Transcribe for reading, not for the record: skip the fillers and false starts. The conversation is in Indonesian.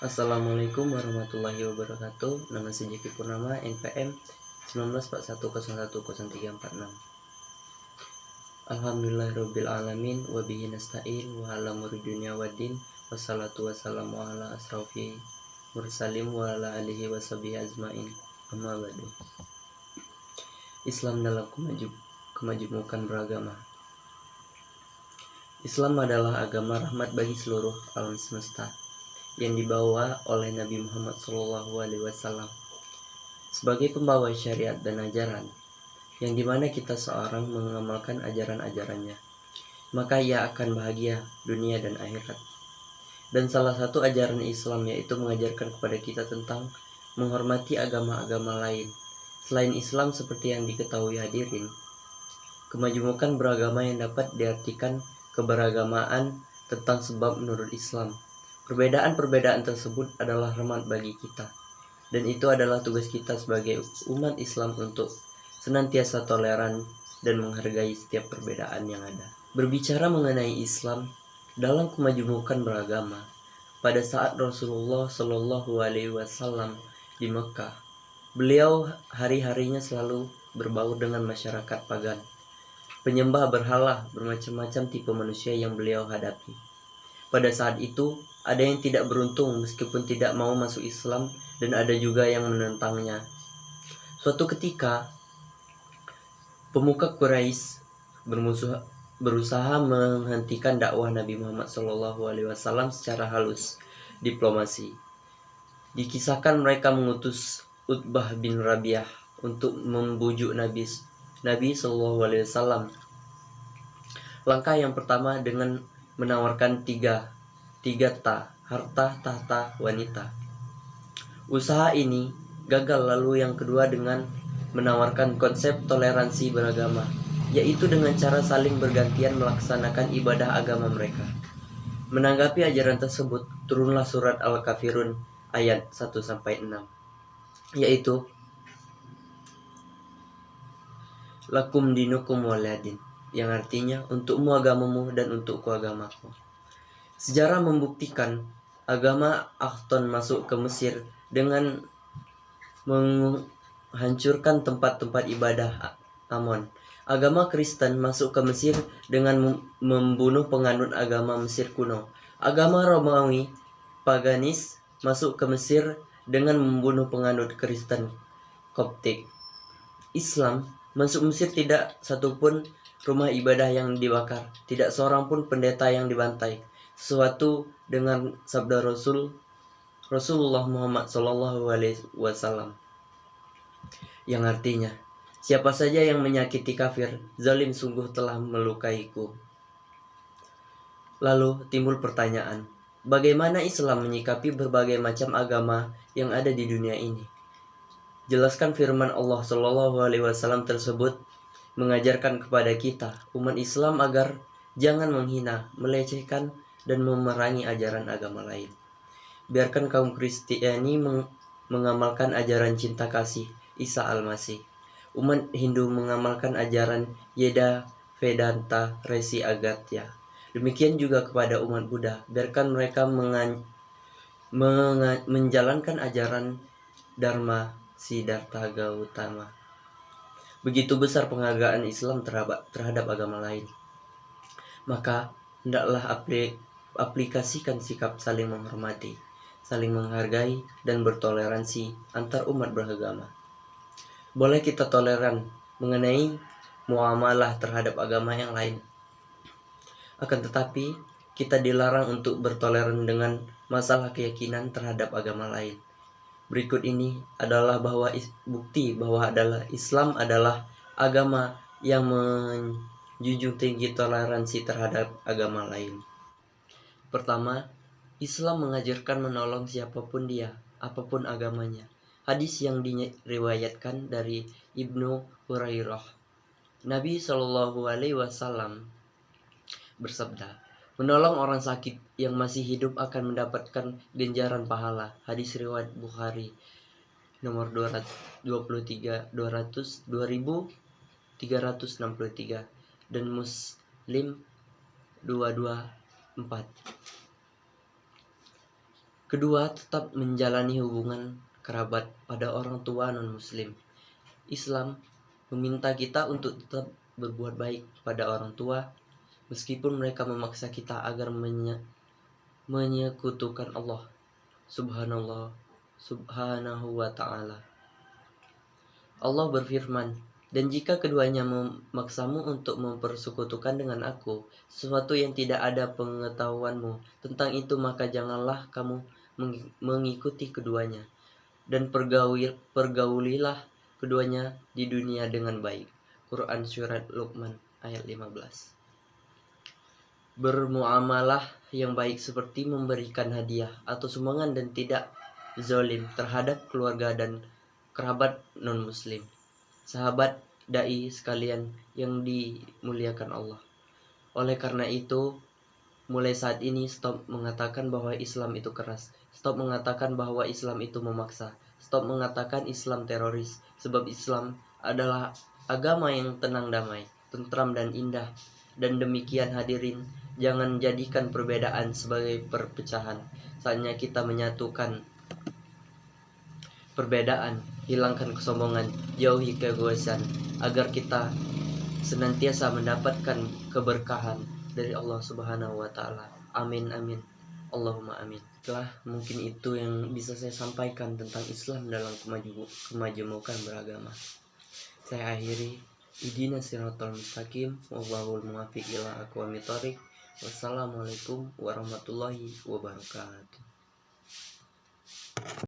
Assalamualaikum warahmatullahi wabarakatuh. Nama saya Jeki Purnama, NPM 1941010346. Alhamdulillahirabbil alamin wa bihi nasta'in wa ala umuri dunya waddin wassalatu wassalamu ala asrofi mursalim wa ala alihi washabihi ajmain. Amma ba'du. Islam dalam kemajemukan beragama. Islam adalah agama rahmat bagi seluruh alam semesta yang dibawa oleh Nabi Muhammad SAW sebagai pembawa syariat dan ajaran, yang dimana kita seorang mengamalkan ajaran-ajarannya, maka ia akan bahagia dunia dan akhirat. Dan salah satu ajaran Islam yaitu mengajarkan kepada kita tentang menghormati agama-agama lain selain Islam, seperti yang diketahui hadirin. Kemajemukan beragama yang dapat diartikan keberagamaan tentang sebab menurut Islam. Perbedaan-perbedaan tersebut adalah rahmat bagi kita, dan itu adalah tugas kita sebagai umat Islam untuk senantiasa toleran dan menghargai setiap perbedaan yang ada. Berbicara mengenai Islam dalam kemajemukan beragama, pada saat Rasulullah Shallallahu Alaihi Wasallam di Mekah, beliau hari-harinya selalu berbaur dengan masyarakat pagan, penyembah berhala, bermacam-macam tipe manusia yang beliau hadapi. Pada saat itu, ada yang tidak beruntung meskipun tidak mau masuk Islam, dan ada juga yang menentangnya. Suatu ketika, pemuka Quraisy berusaha menghentikan dakwah Nabi Muhammad SAW secara halus, diplomasi. Dikisahkan mereka mengutus Utbah bin Rabi'ah untuk membujuk Nabi SAW. Langkah yang pertama dengan menawarkan tiga harta, tahta, wanita. Usaha ini gagal. Lalu yang kedua dengan menawarkan konsep toleransi beragama, yaitu dengan cara saling bergantian melaksanakan ibadah agama mereka. Menanggapi ajaran tersebut, turunlah surat Al-Kafirun ayat 1-6, yaitu Lakum dinukum waliyadin, yang artinya untukmu agamamu dan untukku agamaku. Sejarah membuktikan agama Akhton masuk ke Mesir dengan menghancurkan tempat-tempat ibadah Amon. Agama Kristen masuk ke Mesir dengan membunuh penganut agama Mesir kuno. Agama Romawi Paganis masuk ke Mesir dengan membunuh penganut Kristen Koptik. Islam masuk Mesir, tidak satupun rumah ibadah yang dibakar, tidak seorang pun pendeta yang dibantai. Sesuatu dengan sabda Rasulullah Muhammad SAW, yang artinya, siapa saja yang menyakiti kafir, zalim sungguh telah melukaiku. Lalu timbul pertanyaan, bagaimana Islam menyikapi berbagai macam agama yang ada di dunia ini? Jelaskan firman Allah SAW tersebut mengajarkan kepada kita, umat Islam, agar jangan menghina, melecehkan, dan memerangi ajaran agama lain. Biarkan kaum Kristiani mengamalkan ajaran cinta kasih Isa Al-Masih. Umat Hindu mengamalkan ajaran Yeda Vedanta Resi Agatya. Demikian juga kepada umat Buddha. Biarkan mereka menjalankan ajaran Dharma Siddhartha Gautama. Begitu besar penghargaan Islam terhadap agama lain. Maka hendaklah aplikasikan sikap saling menghormati, saling menghargai, dan bertoleransi antar umat beragama. Boleh kita toleran mengenai muamalah terhadap agama yang lain, akan tetapi kita dilarang untuk bertoleran dengan masalah keyakinan terhadap agama lain. Berikut ini adalah bukti bahwa Islam adalah agama yang menjunjung tinggi toleransi terhadap agama lain. Pertama, Islam mengajarkan menolong siapapun dia, apapun agamanya. Hadis yang diriwayatkan dari Ibnu Hurairah, Nabi Shallallahu Alaihi Wasallam bersabda, menolong orang sakit yang masih hidup akan mendapatkan ganjaran pahala. Hadis riwayat Bukhari nomor 2363 dan Muslim 224. Kedua, tetap menjalani hubungan kerabat pada orang tua non-muslim. Islam meminta kita untuk tetap berbuat baik pada orang tua meskipun mereka memaksa kita agar menyekutukan Allah subhanahu wa ta'ala. Allah berfirman, "Dan jika keduanya memaksamu untuk mempersekutukan dengan aku sesuatu yang tidak ada pengetahuanmu tentang itu, maka janganlah kamu mengikuti keduanya, dan pergaulilah keduanya di dunia dengan baik." Quran Surat Luqman ayat 15. Bermuamalah yang baik seperti memberikan hadiah atau sumbangan dan tidak zalim terhadap keluarga dan kerabat non-muslim. Sahabat dai sekalian yang dimuliakan Allah. Oleh karena itu, mulai saat ini stop mengatakan bahwa Islam itu keras. Stop mengatakan bahwa Islam itu memaksa. Stop mengatakan Islam teroris. Sebab Islam adalah agama yang tenang, damai, tentram dan indah. Dan demikian hadirin, jangan jadikan perbedaan sebagai perpecahan. Saatnya kita menyatukan perbedaan, hilangkan kesombongan, jauhi keegoisan, agar kita senantiasa mendapatkan keberkahan dari Allah Subhanahu wa taala. Amin amin. Allahumma amin. Setelah mungkin itu yang bisa saya sampaikan tentang Islam dalam kemajemukan beragama. Saya akhiri, ihdinas siratal mustaqim, wallahul muwaffiq ila aqwamit thoriq. Wassalamualaikum warahmatullahi wabarakatuh.